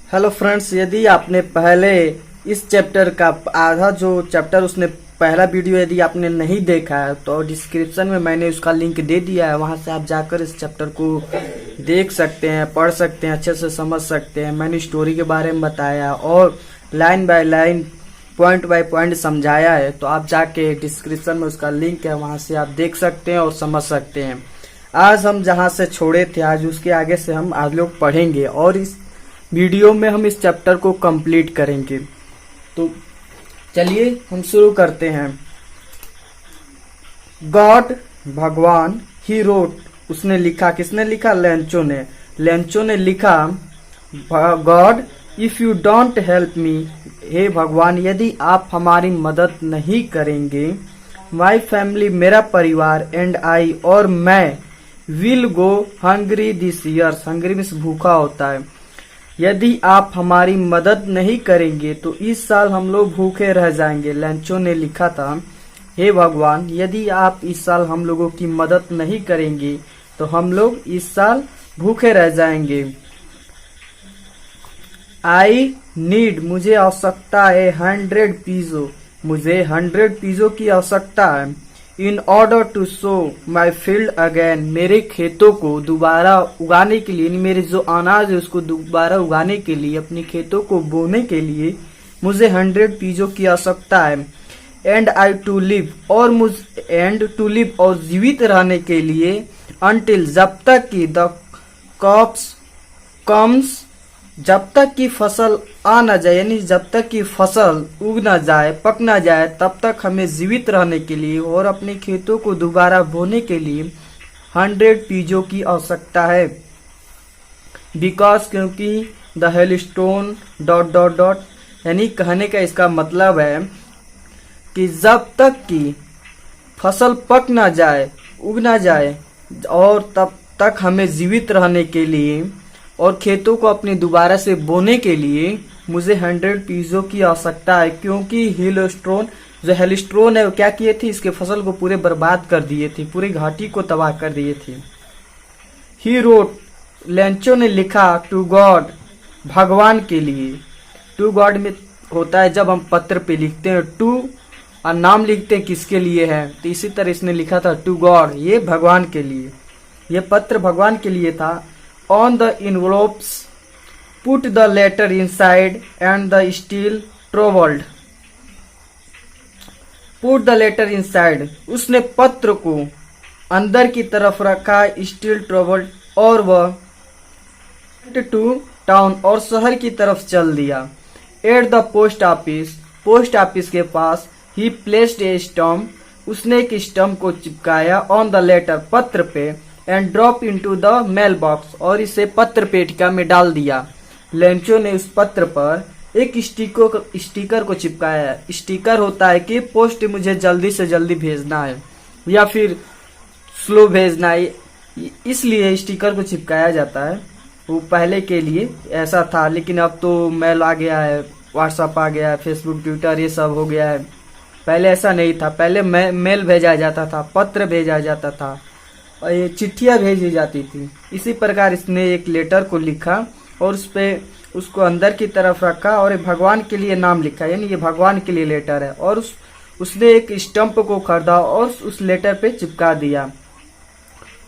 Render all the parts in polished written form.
Hello friends, यदि आपने पहले इस चैप्टर का आधा जो चैप्टर उसने पहला वीडियो यदि आपने नहीं देखा है तो डिस्क्रिप्शन में मैंने उसका लिंक दे दिया है। वहां से आप जाकर इस चैप्टर को देख सकते हैं, पढ़ सकते हैं, अच्छे से समझ सकते हैं। मैंने स्टोरी के बारे में बताया और line by line point by point समझाया है। तो आप जाके डिस्क्रिप्शन में उसका लिंक है, वहां से आप देख सकते हैं और समझ सकते हैं। आज हम जहां से छोड़े थे आज उसके आगे से हम आज लोग पढ़ेंगे और इस वीडियो में हम इस चैप्टर को कंप्लीट करेंगे। तो चलिए हम शुरू करते हैं। गॉड भगवान ही रोट, उसने लिखा, किसने लिखा? लेंचो ने। लेंचो ने लिखा, God if you don't help me, हे भगवान यदि आप हमारी मदद नहीं करेंगे, माई फैमिली मेरा परिवार एंड आई और मैं will go hungry this year. Hungry means भूखा होता है। यदि आप हमारी मदद नहीं करेंगे तो इस साल हम लोग भूखे रह जाएंगे। लेंचो ने लिखा था, हे भगवान यदि आप इस साल हम लोगों की मदद नहीं करेंगे तो हम लोग इस साल भूखे रह जाएंगे। आई नीड, मुझे आवश्यकता है 100 पीजो, मुझे 100 पीजो की आवश्यकता है। In order to sow my field again, मेरे खेतों को दोबारा उगाने के लिए, मेरे जो अनाज है उसको दोबारा उगाने के लिए, अपने खेतों को बोने के लिए मुझे 100 पीजो की आवश्यकता है। एंड आई टू लिव, और टू लिव और जीवित रहने के लिए, अनटिल जब तक की द क्रॉप्स कम्स, जब तक की फसल आ न जाए, यानी जब तक की फसल उग न जाए, पक न जाए, तब तक हमें जीवित रहने के लिए और अपने खेतों को दोबारा बोने के लिए 100 पीजों की आवश्यकता है। बिकॉज, क्योंकि the hailstone dot dot dot, यानी कहने का इसका मतलब है कि जब तक की फसल पक न जाए, उग न जाए, और तब तक हमें जीवित रहने के लिए और खेतों को अपने दोबारा से बोने के लिए मुझे 100 पीजों की आवश्यकता है। क्योंकि हेलिस्ट्रोन है वो क्या किए थे, इसके फसल को पूरे बर्बाद कर दिए थे, पूरी घाटी को तबाह कर दिए थे। ही रोट, लेंचो ने लिखा, टू गॉड, भगवान के लिए। टू गॉड में होता है जब हम पत्र पे लिखते हैं टू और नाम लिखते हैं किसके लिए है, तो इसी तरह इसने लिखा था टू गॉड, ये भगवान के लिए, ये पत्र भगवान के लिए था। On the envelopes, put the letter inside and the steel trowel. Put the letter inside, उसने पत्र को अंदर की तरफ रखा, स्टील ट्रोवल, और वह टू टाउन, और शहर की तरफ चल दिया। At the post office, post office के पास, ही प्लेस्ड ए स्टम्प, उसने एक स्टम्प को चिपकाया, ऑन द लेटर, पत्र पे, and drop into the mail box, और इसे पत्र पेटिका में डाल दिया। लेंचो ने उस पत्र पर एक स्टिकर को चिपकाया। स्टिकर होता है कि पोस्ट मुझे जल्दी से जल्दी भेजना है या फिर स्लो भेजना है, इसलिए स्टिकर को चिपकाया जाता है। वो पहले के लिए ऐसा था, लेकिन अब तो मेल आ गया है, व्हाट्सएप आ गया है, फेसबुक, ट्विटर, ये सब हो गया है। पहले ऐसा नहीं था, पहले मेल भेजा जाता था, पत्र भेजा जाता था और ये चिट्ठियां भेजी जाती थी। इसी प्रकार इसने एक लेटर को लिखा और उस पे उसको अंदर की तरफ रखा और एक भगवान के लिए नाम लिखा, यानी ये भगवान के लिए लेटर है। और उसने एक स्टंप को खरीदा और उस लेटर पे चिपका दिया।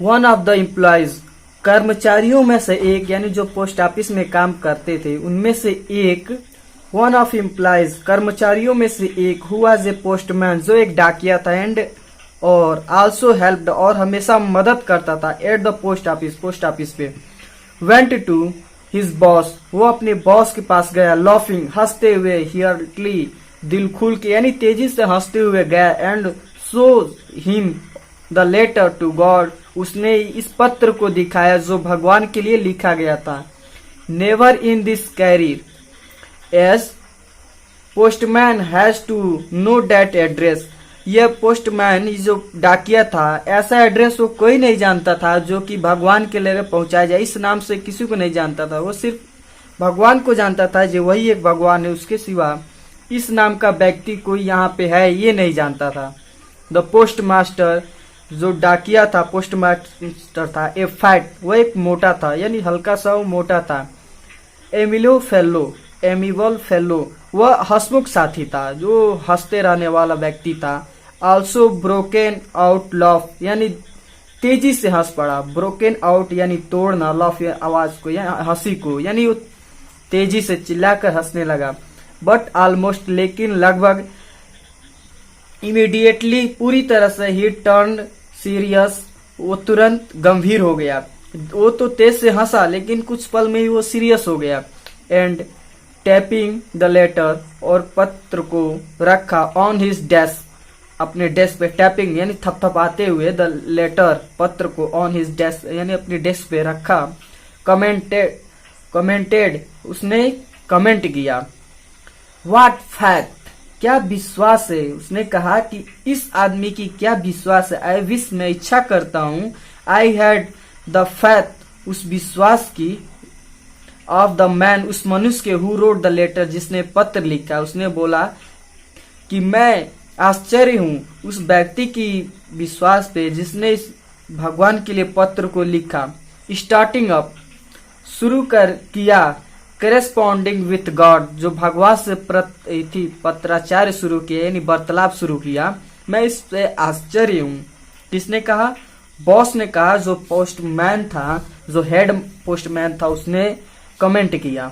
वन ऑफ द एम्प्लॉयज, कर्मचारियों में से एक, यानी जो पोस्ट ऑफिस में काम करते थे उनमें से एक, वन ऑफ एम्प्लॉयज, कर्मचारियों में से एक, हु वाज ए पोस्टमैन, जो एक डाकिया था, एंड और आल्सो हेल्प्ड, और हमेशा मदद करता था, at the post office, post office पे। वेंट टू हिज बॉस, वो अपने बॉस के पास गया, लॉफिंग, हंसते हुए, हियरली, दिल खुल के, यानी तेजी से हंसते हुए गया, and show him the letter to God, उसने इस पत्र को दिखाया जो भगवान के लिए लिखा गया था। Never in this career as postman has to know that address, यह पोस्टमैन, जो डाकिया था, ऐसा एड्रेस वो कोई नहीं जानता था जो कि भगवान के लिए पहुंचाया जाए। इस नाम से किसी को नहीं जानता था, वो सिर्फ भगवान को जानता था जो वही एक भगवान है, उसके सिवा इस नाम का व्यक्ति कोई यहाँ पे है ये नहीं जानता था। द पोस्ट मास्टर, जो डाकिया था, पोस्ट मास्टर था, ए फैट, वो एक मोटा था, यानी हल्का सा वो मोटा था। एमिवल फेलो वह हंसमुख साथी था, जो हंसते रहने वाला व्यक्ति था। ऑल्सो ब्रोकन आउट लॉफ यानी तेजी से हंस पड़ा। ब्रोकन आउट यानी तोड़ना, लॉफ आवाज को या हंसी को, यानी वो तेजी से चिल्लाकर हंसने लगा। बट ऑलमोस्ट लेकिन लगभग इमीडिएटली पूरी तरह से ही टर्न सीरियस, वो तुरंत गंभीर हो गया। वो तो तेज से हंसा लेकिन कुछ पल में ही वो सीरियस हो गया। एंड टैपिंग द लेटर और पत्र को रखा ऑन हिज डेस्क, अपने डेस्क पे टैपिंग यानी थपथपाते हुए द लेटर पत्र को ऑन हिज डेस्क यानी अपने डेस्क पे रखा। कमेंटेड उसने कमेंट किया, व्हाट फैक्ट क्या विश्वास है। उसने कहा कि इस आदमी की क्या विश्वास है। आई विश मैं इच्छा करता हूँ। आई हैड द फैथ उस विश्वास की। ऑफ द मैन उस मनुष्य के हु रोड द लेटर जिसने पत्र लिखा। उसने बोला कि मैं आश्चर्य हूँ उस व्यक्ति की विश्वास पे जिसने इस भगवान के लिए पत्र को लिखा। स्टार्टिंग अप शुरू कर किया, करेस्पॉन्डिंग विथ गॉड जो भगवान से पत्राचार्य शुरू किया यानी वार्तालाप शुरू किया। मैं इस पे आश्चर्य हूँ। किसने कहा? बॉस ने कहा, जो पोस्टमैन था, जो हेड पोस्टमैन था, उसने कमेंट किया।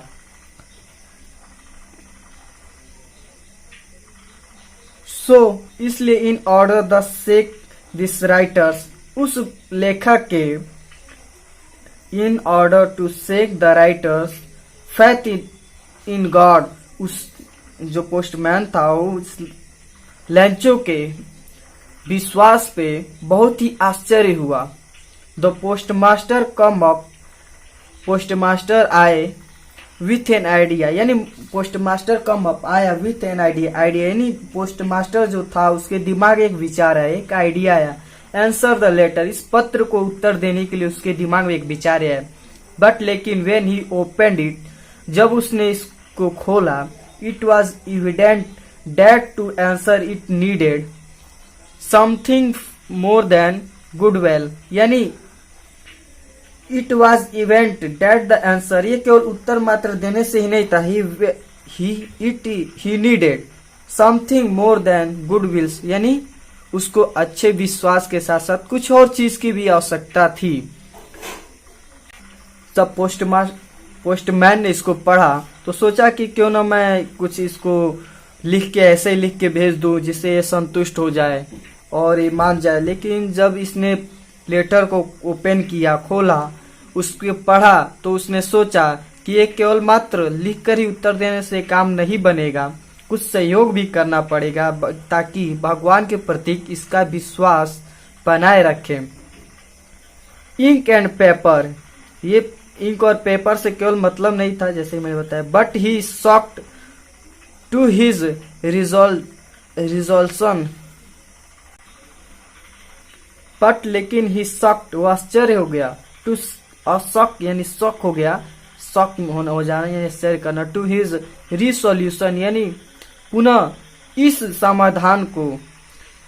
सो इसलिए in order the sake this writers उस लेखक के in order to sake the writers faith in God उस जो पोस्टमैन था उस लैंचो के विश्वास पे बहुत ही आश्चर्य हुआ। The postmaster come up postmaster आए विथ एन आइडिया यानी पोस्टमास्टर कम अप आया विथ एन आइडिया यानी पोस्टमास्टर जो था उसके दिमाग एक विचार आया, एक आइडिया आया। आंसर द लेटर इस पत्र को उत्तर देने के लिए उसके दिमाग में एक विचार आया। बट लेकिन व्हेन ही ओपनड इट जब उसने इसको खोला, it was evident that to answer it needed something more than goodwill यानी it was evident that the answer ये केवल उत्तर मात्र देने से ही नहीं था। He needed something more than goodwills यानी उसको अच्छे विश्वास के साथ साथ कुछ और चीज की भी आवश्यकता थी। जब पोस्टमैन ने इसको पढ़ा तो सोचा कि क्यों ना मैं कुछ इसको लिख के ऐसे ही लिख के भेज दूं जिससे ये संतुष्ट हो जाए और ये मान जाए। लेकिन जब इसने लेटर को ओपन किया, खोला, उसको पढ़ा तो उसने सोचा कि ये केवल मात्र लिखकर ही उत्तर देने से काम नहीं बनेगा, कुछ सहयोग भी करना पड़ेगा ताकि भगवान के प्रति इसका विश्वास बनाए रखे। इंक एंड पेपर ये इंक और पेपर से केवल मतलब नहीं था जैसे मैंने बताया। But he shocked to his resolution but लेकिन ही शॉक्ड वो आश्चर्य हो गया। टू शॉक यानी शॉक हो गया, शॉक होना हो जाना यानी आश्चर्य करना। टू हिज रिसोल्यूशन यानी पुनः इस समाधान को,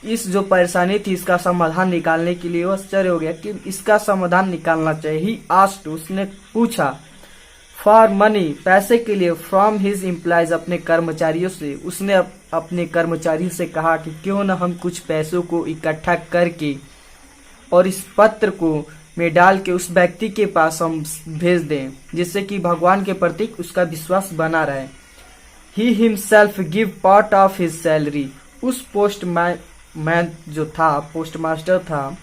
इस जो परेशानी थी इसका समाधान निकालने के लिए वो आश्चर्य हो गया कि इसका समाधान निकालना चाहिए। ही आस्क्ड उसने पूछा फॉर मनी पैसे के लिए फ्रॉम हिज एम्प्लॉयज अपने कर्मचारियों से। उसने अपने कर्मचारियों से कहा कि क्यों न हम कुछ पैसों को इकट्ठा करके और इस पत्र को में डाल के उस व्यक्ति के पास हम भेज दें जिससे कि भगवान के प्रति उसका विश्वास बना रहे। He himself give part of his salary उस पोस्टमैन जो था, पोस्टमास्टर था,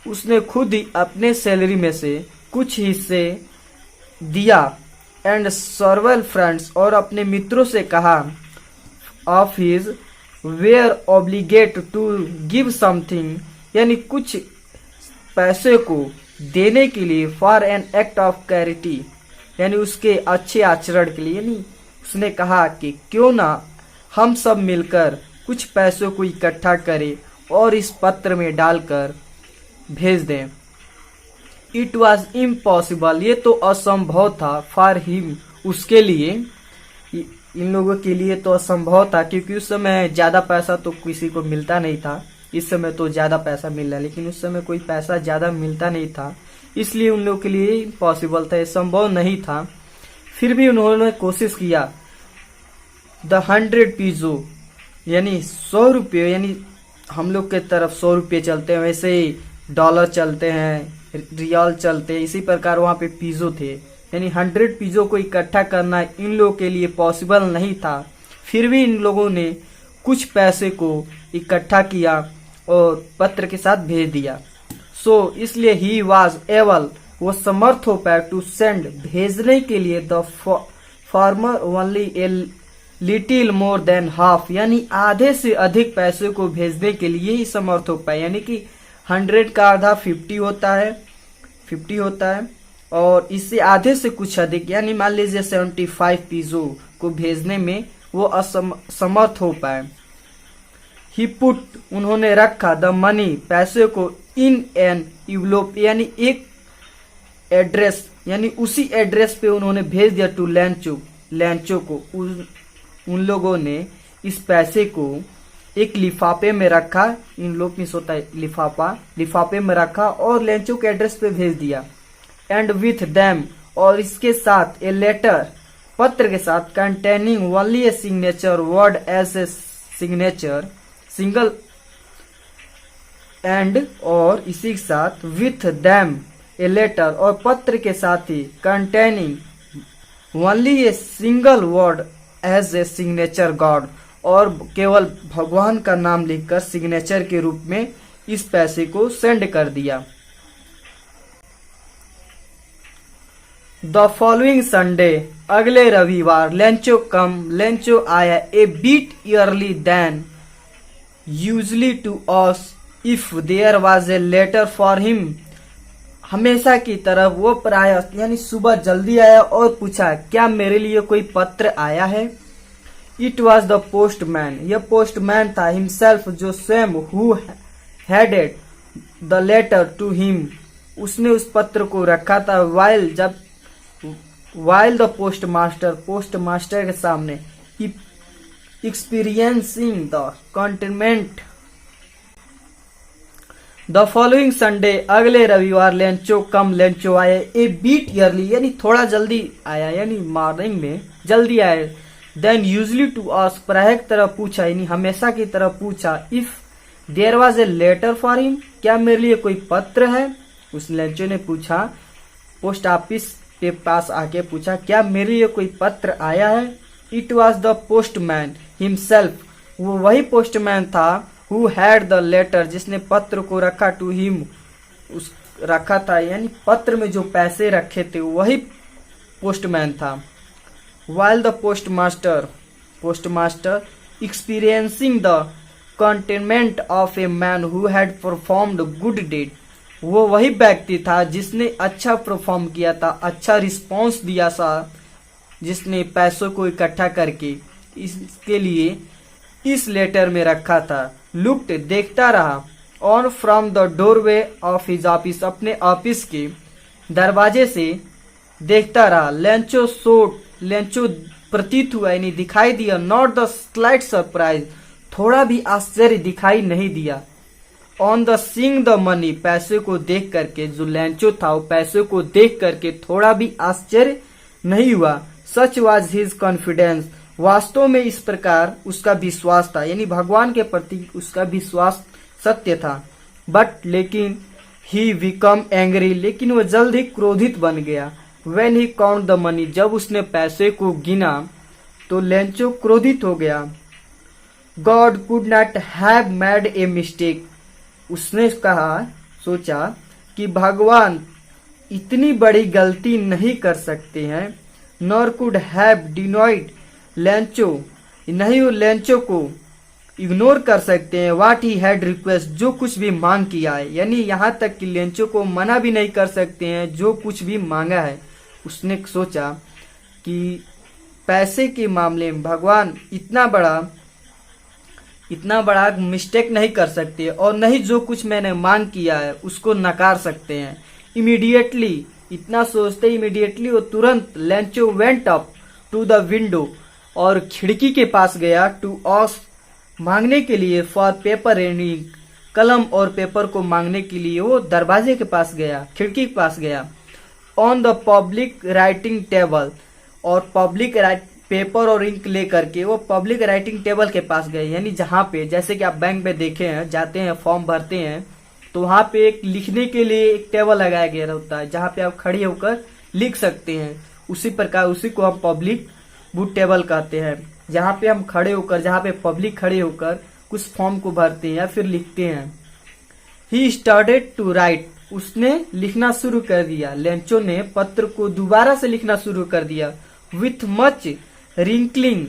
उसने खुद ही अपने सैलरी में से कुछ हिस्से दिया। एंड सर्वल फ्रेंड्स और अपने मित्रों से कहा of his were obligate to give something यानी कुछ पैसे को देने के लिए for an act of charity यानी उसके अच्छे आचरण के लिए। यानी उसने कहा कि क्यों ना हम सब मिलकर कुछ पैसों को इकट्ठा करें और इस पत्र में डालकर भेज दें। इट वॉज इम्पॉसिबल ये तो असंभव था। फॉर हिम उसके लिए, इन लोगों के लिए तो असंभव था क्योंकि उस समय ज्यादा पैसा तो किसी को मिलता नहीं था। इस समय तो ज्यादा पैसा मिल रहा है लेकिन उस समय कोई पैसा ज्यादा मिलता नहीं था, इसलिए उन लोगों के लिए इम्पॉसिबल था, ये संभव नहीं था। फिर भी उन्होंने कोशिश किया। द 100 पीजो यानी 100 रुपये, यानी हम लोग के तरफ 100 रुपये चलते हैं, वैसे ही डॉलर चलते हैं, रियाल चलते हैं, इसी प्रकार वहाँ पे पीजो थे, यानी 100 पीजो को इकट्ठा करना इन लोगों के लिए पॉसिबल नहीं था। फिर भी इन लोगों ने कुछ पैसे को इकट्ठा किया और पत्र के साथ भेज दिया। इसलिए ही वाज एबल, वो समर्थ हो पाया, टू सेंड, भेजने के लिए, the farmer only a little more than half, यानी आधे से अधिक पैसे को भेजने के लिए ही समर्थ हो पाए। यानी कि 100 का आधा 50 होता है और इससे आधे से कुछ अधिक, यानी मान लीजिए 75 पीजो को भेजने में वो असमर्थ हो पाए। ही पुट, उन्होंने रखा, द मनी, पैसे को, इन एन इवलोप, यानी एक एड्रेस, यानी उसी एड्रेस पे उन्होंने भेज दिया, टू लैंचो को। उन लोगों ने इस पैसे को एक लिफाफे में रखा, इन लोग मिस होता है लिफाफे में रखा और लैंचो के एड्रेस पे भेज दिया। एंड विथ देम, और इसके साथ, ए लेटर, पत्र के साथ, containing only a signature word as a signature, single and, और इसी के साथ विथ देम ए लेटर, और पत्र के साथ ही, containing only a single word as a signature God, और केवल भगवान का नाम लिखकर सिग्नेचर के रूप में इस पैसे को सेंड कर दिया। द फॉलोइंग संडे, अगले रविवार, लेंचो आया, a bit earlier than usually to us if there was a letter for him, हमेशा की तरह वो प्राय, यानी सुबह जल्दी आया और पूछा, क्या मेरे लिए कोई पत्र आया है। इट वॉज द पोस्टमैन, यह पोस्टमैन था, हिमसेल्फ, जो स्वयं, who handed the letter to him, उसने उस पत्र को रखा था। वाइल द पोस्टमास्टर के सामने, experiencing the containment. The following Sunday, अगले रविवार, लेंचो आया, ए बीट ईयरली, यानी थोड़ा जल्दी आया, यानी मॉर्निंग में जल्दी आया। देन यूजली टू आस्क, प्राय की तरह पूछा, यानी हमेशा की तरह पूछा, if there was a letter for him, क्या मेरे लिए कोई पत्र है। उस लेंचो ने पूछा, पोस्ट ऑफिस के पास आके पूछा, क्या मेरे लिए कोई पत्र आया है। It was the postman himself, वो वही पोस्टमैन था, हु हैड द लेटर, जिसने पत्र को रखा, टू हिम, उस रखा था, यानी पत्र में जो पैसे रखे थे वही पोस्टमैन था। While the postmaster experiencing the containment of a man who had performed good deed, वो वही व्यक्ति था जिसने अच्छा परफॉर्म किया था, अच्छा रिस्पॉन्स दिया था, जिसने पैसों को इकट्ठा करके इसके लिए इस लेटर में रखा था। लुक्ड, देखता रहा, on from the doorway of his office, अपने ऑफिस के दरवाजे से देखता रहा। लेंचो प्रतीत हुआ, यानी दिखाई दिया, नॉट द स्लाइट सरप्राइज, थोड़ा भी आश्चर्य दिखाई नहीं दिया। On the seeing the money, पैसे को देख करके, जो लेंचो था वो पैसे को देख करके थोड़ा भी आश्चर्य नहीं हुआ। सच वाज हिज कॉन्फिडेंस, वास्तव में इस प्रकार उसका विश्वास था, यानी भगवान के प्रति उसका विश्वास सत्य था। बट लेकिन ही बिकम एंग्री, लेकिन वो जल्द ही क्रोधित बन गया। When he count the money, जब उसने पैसे को गिना तो लेंचो क्रोधित हो गया। God could not have made a mistake, उसने सोचा कि भगवान इतनी बड़ी गलती नहीं कर सकते हैं। Nor could have denied Lencho, नहीं वो लेंचो को इग्नोर कर सकते हैं। व्हाट ही हैड रिक्वेस्ट, जो कुछ भी मांग किया है, यानी यहाँ तक कि लेंचो को मना भी नहीं कर सकते हैं जो कुछ भी मांगा है। उसने सोचा कि पैसे के मामले में भगवान इतना बड़ा मिस्टेक नहीं कर सकते और नहीं जो कुछ मैंने मांग किया है उसको नकार सकते हैं। इमीडिएटली, इतना सोचते इमीडिएटली वो तुरंत Lencho went up to the window, और खिड़की के पास गया, टू आस्क, मांगने के लिए, फॉर पेपर एंड इंक, कलम और पेपर को मांगने के लिए वो दरवाजे के पास गया, खिड़की के पास गया। On the public writing table, और पब्लिक पेपर और इंक लेकर के वो पब्लिक राइटिंग टेबल के पास गए। यानी जहाँ पे जैसे कि आप बैंक में देखे हैं, जाते हैं फॉर्म भरते हैं तो वहाँ पे एक लिखने के लिए एक टेबल लगाया गया होता है जहाँ पे आप खड़े होकर लिख सकते हैं। उसी प्रकार उसी को हम पब्लिक बुक टेबल कहते हैं, जहाँ पे हम खड़े होकर, जहाँ पे पब्लिक खड़े होकर कुछ फॉर्म को भरते हैं या फिर लिखते हैं। ही स्टार्टेड टू राइट, उसने लिखना शुरू कर दिया। लेंचो ने पत्र को दोबारा से लिखना शुरू कर दिया। With much wrinkling,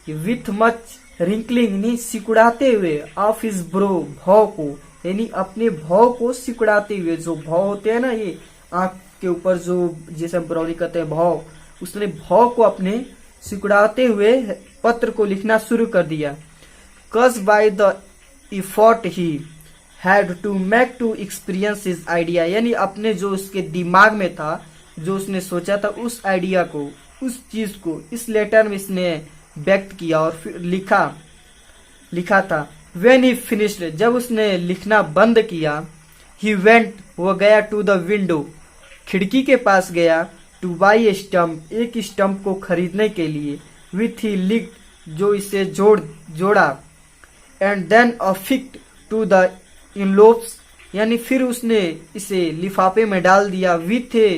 with much wrinkling नहीं सिकुड़ाते हुए, ऑफ हिज ब्रो, भौ को, यानी अपने भौ को सिकुड़ाते हुए। जो भौ होते हैं ना, ये आंख के ऊपर जो जिसे हम ब्रौनी कहते हैं भौ, उसने भौ को अपने सिकुड़ाते हुए पत्र को लिखना शुरू कर दिया। Cause by the effort he had to make to experience his idea, यानी अपने जो उसके दिमाग में था, जो उसने सोचा था, उस आइडिया को, उस चीज को इस लेटर में इसने व्यक्त किया और फिर लिखा था। When he finished, जब उसने लिखना बंद किया, he went, वो गया to the window, खिड़की के पास गया, to buy a stump, एक स्टंप को खरीदने के लिए, with he licked, जो इसे जोड़ा, and then affixed to the envelopes, यानी फिर उसने इसे लिफाफे में डाल दिया, with a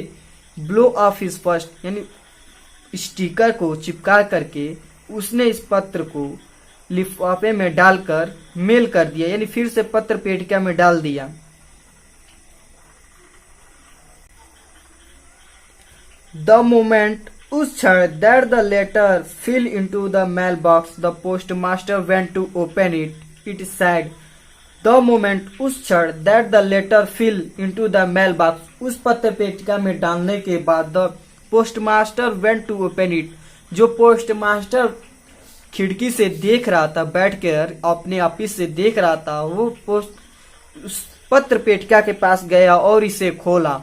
blow of his fist, यानी स्टिकर को चिपका करके उसने इस पत्र को लिफाफे में डालकर मेल कर दिया, यानी फिर से पत्र पेटिका में डाल दिया। द मोमेंट, उस क्षण, that the letter fell into the mail box, the post master went to open it, it said. The moment, उस क्षण, that the letter fell into the mail box, उस पत्र पेटिका में डालने के बाद, the post master went to open it, जो पोस्ट मास्टर खिड़की से देख रहा था, बैठकर अपने ऑफिस से देख रहा था, वो उस पत्र पेटिका के पास गया और इसे खोला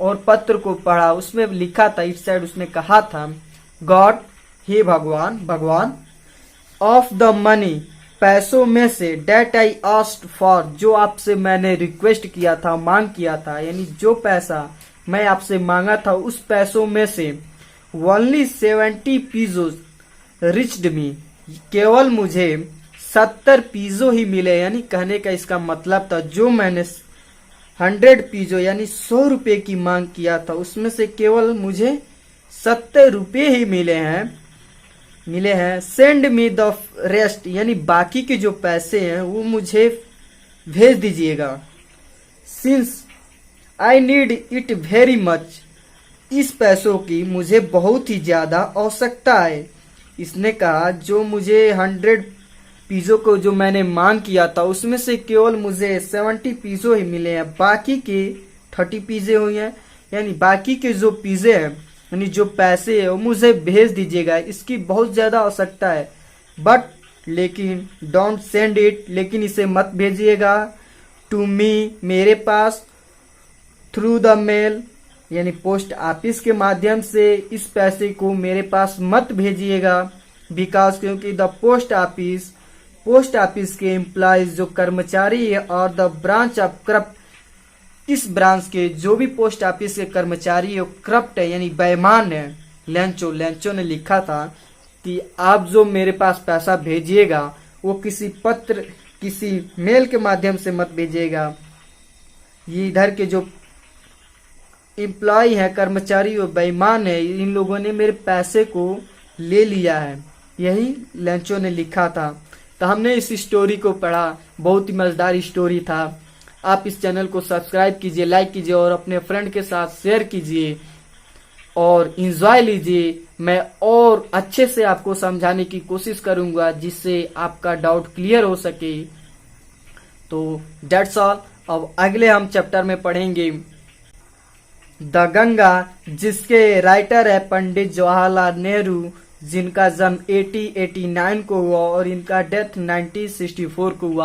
और पत्र को पढ़ा। उसमें लिखा था, इस साइड उसने कहा था, गॉड, हे भगवान, भगवान, ऑफ द मनी, पैसों में से, डेट आई आस्क्ड फॉर, जो आपसे मैंने रिक्वेस्ट किया था, मांग किया था, यानी जो पैसा मैं आपसे मांगा था उस पैसों में से, ओनली 70 पीजोस रिच्ड मी, केवल मुझे 70 पीजो ही मिले। यानी कहने का इसका मतलब था, जो मैंने 100 पीजो यानी 100 रुपए की मांग किया था, उसमें से केवल मुझे 70 रुपए ही मिले हैं। सेंड मी द रेस्ट, यानी बाकी के जो पैसे हैं वो मुझे भेज दीजिएगा। Since I need it very much, इस पैसों की मुझे बहुत ही ज्यादा आवश्यकता है। इसने कहा, जो मुझे 100 पीजो को जो मैंने मांग किया था उसमें से केवल मुझे 70 पीजो ही मिले हैं, बाकी के 30 पीजे हुए हैं, यानी बाकी के जो पीजे हैं, यानी जो पैसे है वो मुझे भेज दीजिएगा, इसकी बहुत ज्यादा आवश्यकता है। बट, लेकिन, डोंट सेंड इट, लेकिन इसे मत भेजिएगा, टू मी, मेरे पास, थ्रू द मेल, यानी पोस्ट ऑफिस के माध्यम से इस पैसे को मेरे पास मत भेजिएगा। बिकॉज, क्योंकि द पोस्ट ऑफिस के एम्प्लॉयज, जो कर्मचारी है, और द ब्रांच ऑफ करप्ट, इस ब्रांच के जो भी पोस्ट ऑफिस के कर्मचारी है करप्ट है, यानी बेईमान है। लेंचो ने लिखा था कि आप जो मेरे पास पैसा भेजिएगा वो किसी मेल के माध्यम से मत भेजिएगा। ये इधर के जो एम्प्लॉय है, कर्मचारी, वो बेईमान है, इन लोगों ने मेरे पैसे को ले लिया है, यही लेंचो ने लिखा था। तो हमने इस स्टोरी को पढ़ा, बहुत ही मजेदार स्टोरी था। आप इस चैनल को सब्सक्राइब कीजिए, लाइक कीजिए और अपने फ्रेंड के साथ शेयर कीजिए और एंजॉय लीजिए। मैं और अच्छे से आपको समझाने की कोशिश करूंगा जिससे आपका डाउट क्लियर हो सके। तो दैट्स ऑल। अब अगले हम चैप्टर में पढ़ेंगे द गंगा, जिसके राइटर है पंडित जवाहरलाल नेहरू, जिनका जन्म 1889 को हुआ और इनका डेथ 1964 को हुआ।